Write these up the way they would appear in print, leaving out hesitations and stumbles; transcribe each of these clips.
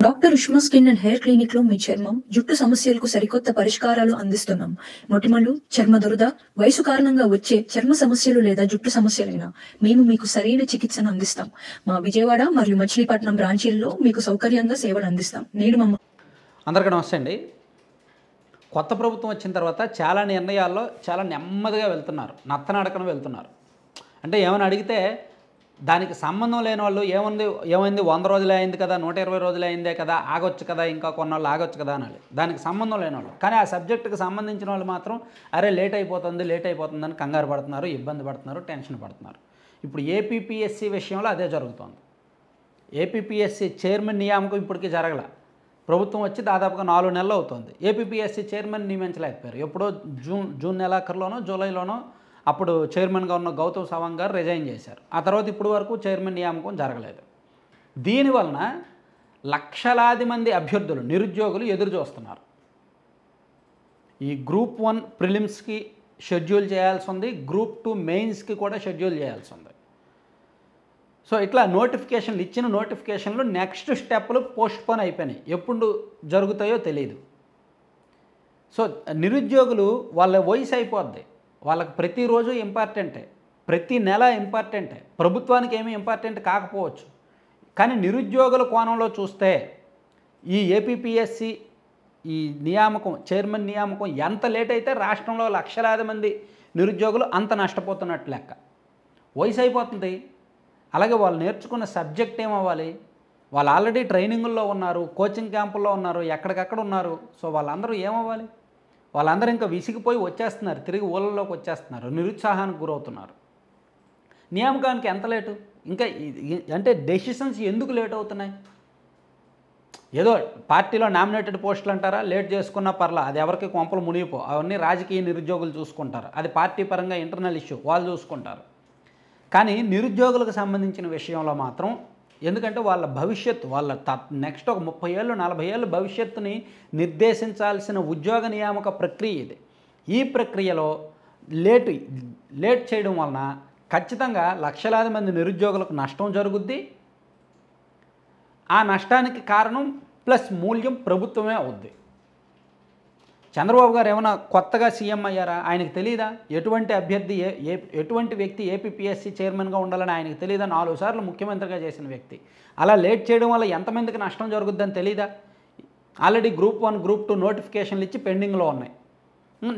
Doctor Ushma skin and hair clinic లో మీ చర్మం జుట్టు సమస్యలకు సరికొత్త పరిష్కారాలు అందిస్తున్నాం. మొటిమలు, చర్మ దురద, వయసు కారణంగా వచ్చే చర్మ సమస్యలు లేదా జుట్టు సమస్యలైనా మేము మీకు సరైన చికిత్సను అందిస్తాం. మా విజయవాడ మరియు మచిలీపట్నం బ్రాంచీల్లో మీకు సౌకర్యంగా సేవలు అందిస్తాం. నేడు అందరికీ నమస్తే అండి. కొత్త ప్రభుత్వం వచ్చిన తర్వాత చాలా నిర్ణయాల్లో చాలా నెమ్మదిగా వెళ్తున్నారు, నత్తనడకన వెళ్తున్నారు. అంటే ఏమైనా అడిగితే దానికి సంబంధం లేని వాళ్ళు ఏమైంది 100 రోజులే అయింది కదా, 120 రోజులే అయిందే కదా, ఆగొచ్చు కదా, ఇంకా కొన్నాళ్ళు ఆగొచ్చు కదా అనాలి. దానికి సంబంధం లేని వాళ్ళు, కానీ ఆ సబ్జెక్టుకి సంబంధించిన వాళ్ళు మాత్రం అరే లేట్ అయిపోతుందని కంగారు పడుతున్నారు, ఇబ్బంది పడుతున్నారు, టెన్షన్ పడుతున్నారు. ఇప్పుడు ఏపీపీఎస్సీ విషయంలో అదే జరుగుతోంది. ఏపీపీఎస్సీ చైర్మన్ నియామకం ఇప్పటికీ జరగల. ప్రభుత్వం వచ్చి దాదాపుగా 4 నెలలు అవుతుంది. ఏపీపీఎస్సీ చైర్మన్ నియమించలేకపోయారు. ఎప్పుడో జూన్ నెలాఖరులోనో జూలైలోనో అప్పుడు చైర్మన్గా ఉన్న గౌతమ్ సవాంగ్ గారు రిజైన్ చేశారు. ఆ తర్వాత ఇప్పుడు వరకు చైర్మన్ నియామకం జరగలేదు. దీనివలన లక్షలాది మంది అభ్యర్థులు, నిరుద్యోగులు ఎదురు చూస్తున్నారు. ఈ గ్రూప్ 1 ప్రిలిమ్స్కి షెడ్యూల్ చేయాల్సి ఉంది, గ్రూప్ 2 మెయిన్స్కి కూడా షెడ్యూల్ చేయాల్సి ఉంది. సో ఇట్లా ఇచ్చిన నోటిఫికేషన్లు నెక్స్ట్ స్టెప్లు పోస్ట్పోన్ అయిపోయినాయి. ఎప్పుడు జరుగుతాయో తెలియదు. సో నిరుద్యోగులు వాళ్ళ వయసు అయిపోద్ది, వాళ్ళకి ప్రతిరోజు ఇంపార్టెంటే, ప్రతి నెల ఇంపార్టెంటే. ప్రభుత్వానికి ఏమీ ఇంపార్టెంట్ కాకపోవచ్చు, కానీ నిరుద్యోగుల కోణంలో చూస్తే ఈ ఏపీపీఎస్సీ ఈ నియామకం, చైర్మన్ నియామకం ఎంత లేట్ అయితే రాష్ట్రంలో లక్షలాది మంది నిరుద్యోగులు అంత నష్టపోతున్నట్టు లెక్క. వయసు అయిపోతుంది. అలాగే వాళ్ళు నేర్చుకున్న సబ్జెక్ట్ ఏమవ్వాలి? వాళ్ళు ఆల్రెడీ ట్రైనింగుల్లో ఉన్నారు, కోచింగ్ క్యాంపుల్లో ఉన్నారు, ఎక్కడికక్కడ ఉన్నారు. సో వాళ్ళందరూ ఏమవ్వాలి? వాళ్ళందరూ ఇంకా విసిగిపోయి వచ్చేస్తున్నారు, తిరిగి ఊళ్ళలోకి వచ్చేస్తున్నారు, నిరుత్సాహానికి గురవుతున్నారు. నియామకానికి ఎంత లేటు? ఇంకా అంటే డెసిషన్స్ ఎందుకు లేట్ అవుతున్నాయి? ఏదో పార్టీలో నామినేటెడ్ పోస్టులు అంటారా, లేట్ చేసుకున్నా పర్లా, అది ఎవరికి కొంపలు మునిగిపో, అవన్నీ రాజకీయ నిరుద్యోగులు చూసుకుంటారు. అది పార్టీ పరంగా ఇంటర్నల్ ఇష్యూ, వాళ్ళు చూసుకుంటారు. కానీ నిరుద్యోగులకు సంబంధించిన విషయంలో మాత్రం, ఎందుకంటే వాళ్ళ భవిష్యత్తు, వాళ్ళ నెక్స్ట్ ఒక 30 ఏళ్ళు 40 ఏళ్ళు భవిష్యత్తుని నిర్దేశించాల్సిన ఉద్యోగ నియామక ప్రక్రియ ఇది. ఈ ప్రక్రియలో లేట్ చేయడం వలన ఖచ్చితంగా లక్షలాది మంది నిరుద్యోగులకు నష్టం జరుగుద్ది. ఆ నష్టానికి కారణం ప్లస్ మూల్యం ప్రభుత్వమే అవుద్ది. చంద్రబాబు గారు ఏమైనా కొత్తగా సీఎం అయ్యారా? ఆయనకు తెలియదా ఎటువంటి అభ్యర్థి ఎటువంటి వ్యక్తి ఏపీపీఎస్సీ చైర్మన్గా ఉండాలని ఆయనకు తెలియదా? 4 సార్లు ముఖ్యమంత్రిగా చేసిన వ్యక్తి. అలా లేట్ చేయడం వల్ల ఎంతమందికి నష్టం జరుగుద్దని తెలియదా? ఆల్రెడీ గ్రూప్ 1 గ్రూప్ 2 నోటిఫికేషన్లు ఇచ్చి పెండింగ్లో ఉన్నాయి,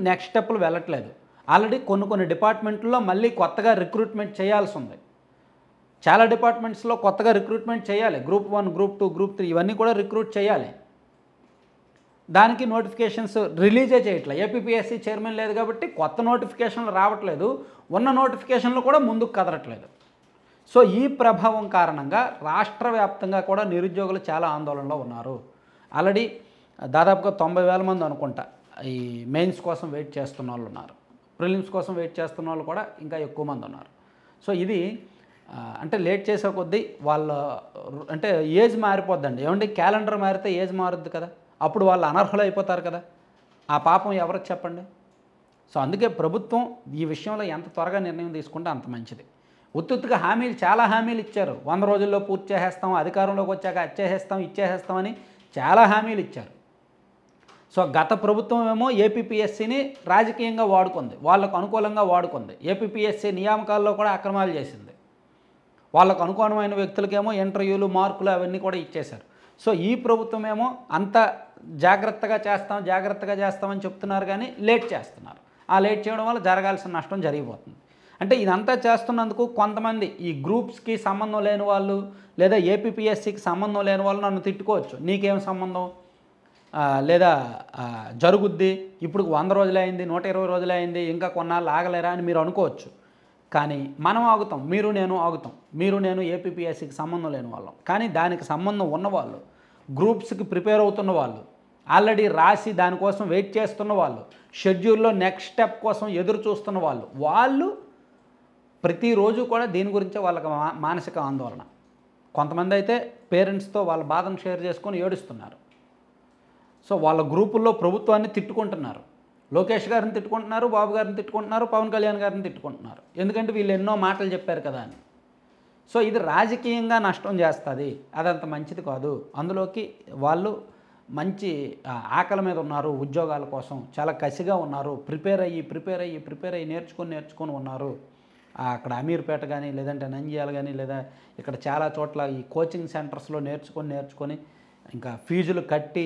నెక్స్ట్ స్టెప్పులు వెళ్ళట్లేదు. ఆల్రెడీ కొన్ని డిపార్ట్మెంట్లో మళ్ళీ కొత్తగా రిక్రూట్మెంట్ చేయాల్సి ఉంది. చాలా డిపార్ట్మెంట్స్లో కొత్తగా రిక్రూట్మెంట్ చేయాలి. గ్రూప్ 1 గ్రూప్ 2 గ్రూప్ 3 ఇవన్నీ కూడా రిక్రూట్ చేయాలి. దానికి నోటిఫికేషన్స్ రిలీజే చేయట్లేదు. ఏపీపీఎస్సీ చైర్మన్ లేదు కాబట్టి కొత్త నోటిఫికేషన్లు రావట్లేదు, ఉన్న నోటిఫికేషన్లు కూడా ముందుకు కదలట్లేదు. సో ఈ ప్రభావం కారణంగా రాష్ట్ర వ్యాప్తంగా కూడా నిరుద్యోగులు చాలా ఆందోళనలో ఉన్నారు. ఆల్రెడీ దాదాపుగా 90,000 మంది అనుకుంటా ఈ మెయిన్స్ కోసం వెయిట్ చేస్తున్న వాళ్ళు ఉన్నారు. ప్రిలిమ్స్ కోసం వెయిట్ చేస్తున్న వాళ్ళు కూడా ఇంకా ఎక్కువ మంది ఉన్నారు. సో ఇది అంటే లేట్ చేసే కొద్దీ వాళ్ళ అంటే ఏజ్ మారిపోద్దండి. ఏమంటే క్యాలెండర్ మారితే ఏజ్ మారుద్ది కదా, అప్పుడు వాళ్ళు అనర్హులు అయిపోతారు కదా. ఆ పాపం ఎవరికి చెప్పండి? సో అందుకే ప్రభుత్వం ఈ విషయంలో ఎంత త్వరగా నిర్ణయం తీసుకుంటే అంత మంచిది. ఉత్తుత్తుగా చాలా హామీలు ఇచ్చారు. 100 రోజుల్లో పూర్తి చేసేస్తాం, అధికారంలోకి వచ్చాక ఇచ్చేసేస్తామని చాలా హామీలు ఇచ్చారు. సో గత ప్రభుత్వం ఏమో ఏపీపీఎస్సీని రాజకీయంగా వాడుకుంది, వాళ్ళకు అనుకూలంగా వాడుకుంది. ఏపీపీఎస్సీ నియామకాల్లో కూడా అక్రమాలు చేసింది. వాళ్ళకు అనుకూలమైన వ్యక్తులకేమో ఇంటర్వ్యూలు, మార్కులు అవన్నీ కూడా ఇచ్చేశారు. సో ఈ ప్రభుత్వం ఏమో అంత జాగ్రత్తగా చేస్తామని చెప్తున్నారు, కానీ లేట్ చేస్తున్నారు. ఆ లేట్ చేయడం వల్ల జరగాల్సిన నష్టం జరిగిపోతుంది. అంటే ఇదంతా చేస్తున్నందుకు కొంతమంది ఈ గ్రూప్స్కి సంబంధం లేని వాళ్ళు లేదా ఏపీపీఎస్సీకి సంబంధం లేని వాళ్ళు నన్ను తిట్టుకోవచ్చు, నీకేం సంబంధం, లేదా జరుగుద్ది, ఇప్పుడు 100 రోజులే అయింది, 120 రోజులే అయింది, ఇంకా కొన్నాళ్ళు ఆగలేరా అని మీరు అనుకోవచ్చు. కానీ మనం ఆగుతాం, మీరు నేను ఏపీపీఎస్సీకి సంబంధం లేని వాళ్ళం. కానీ దానికి సంబంధం ఉన్నవాళ్ళు, గ్రూప్స్కి ప్రిపేర్ అవుతున్న వాళ్ళు, ఆల్రెడీ రాసి దానికోసం వెయిట్ చేస్తున్న వాళ్ళు, షెడ్యూల్లో నెక్స్ట్ స్టెప్ కోసం ఎదురు చూస్తున్న వాళ్ళు ప్రతిరోజు కూడా దీని గురించే వాళ్ళకి మానసిక ఆందోళన. కొంతమంది అయితే పేరెంట్స్తో వాళ్ళ బాధను షేర్ చేసుకొని ఏడుస్తున్నారు. సో వాళ్ళ గ్రూపుల్లో ప్రభుత్వాన్ని తిట్టుకుంటున్నారు. లోకేష్ గారిని తిట్టుకుంటున్నారు, బాబు గారిని తిట్టుకుంటున్నారు, పవన్ కళ్యాణ్ గారిని తిట్టుకుంటున్నారు. ఎందుకంటే వీళ్ళు ఎన్నో మాటలు చెప్పారు కదా అని. సో ఇది రాజకీయంగా నష్టం చేస్తుంది, అదంత మంచిది కాదు. అందులోకి వాళ్ళు మంచి ఆకలి మీద ఉన్నారు, ఉద్యోగాల కోసం చాలా కసిగా ఉన్నారు, ప్రిపేర్ అయ్యి నేర్చుకొని ఉన్నారు. అక్కడ అమీర్పేట కానీ లేదంటే నంద్యాల కానీ లేదా ఇక్కడ చాలా చోట్ల ఈ కోచింగ్ సెంటర్స్లో నేర్చుకొని ఇంకా ఫీజులు కట్టి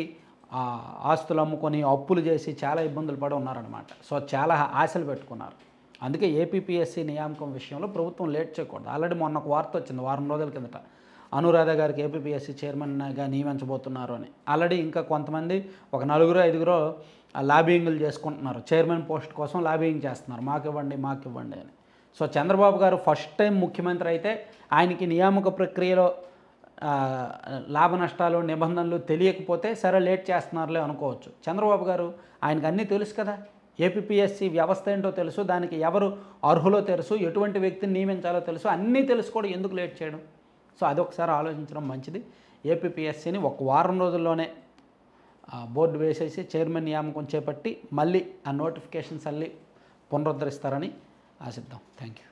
ఆస్తులు అమ్ముకొని అప్పులు చేసి చాలా ఇబ్బందులు పడి ఉన్నారనమాట. సో చాలా ఆశలు పెట్టుకున్నారు. అందుకే ఏపీపీఎస్సీ నియామకం విషయంలో ప్రభుత్వం లేట్ చేయకూడదు. ఆల్రెడీ మొన్న ఒక వార్త వచ్చింది వారం రోజుల కిందట, అనురాధ గారికి ఏపీపీఎస్సీ చైర్మన్గా నియమించబోతున్నారు అని. ఆల్రెడీ ఇంకా కొంతమంది ఒక 4-5 లాబింగ్లు చేసుకుంటున్నారు, చైర్మన్ పోస్ట్ కోసం లాబింగ్ చేస్తున్నారు, మాకు ఇవ్వండి అని. సో చంద్రబాబు గారు ఫస్ట్ టైం ముఖ్యమంత్రి అయితే ఆయనకి నియామక ప్రక్రియలో లాభ నష్టాలు నిబంధనలు తెలియకపోతే సరే లేట్ చేస్తున్నారులే అనుకోవచ్చు. చంద్రబాబు గారు ఆయనకు అన్నీ తెలుసు కదా, ఏపీపీఎస్సీ వ్యవస్థ ఏంటో తెలుసు, దానికి ఎవరు అర్హులో తెలుసు, ఎటువంటి వ్యక్తిని నియమించాలో తెలుసు, అన్నీ తెలుసు కూడా ఎందుకు లేట్ చేయడం. సో అదొకసారి ఆలోచించడం మంచిది. ఏపీపీఎస్సీని ఒక వారం రోజుల్లోనే బోర్డు వేసేసి చైర్మన్ నియామకం చేపట్టి మళ్ళీ ఆ నోటిఫికేషన్స్ అల్లి పునరుద్ధరిస్తారని ఆశిద్దాం. Thank you.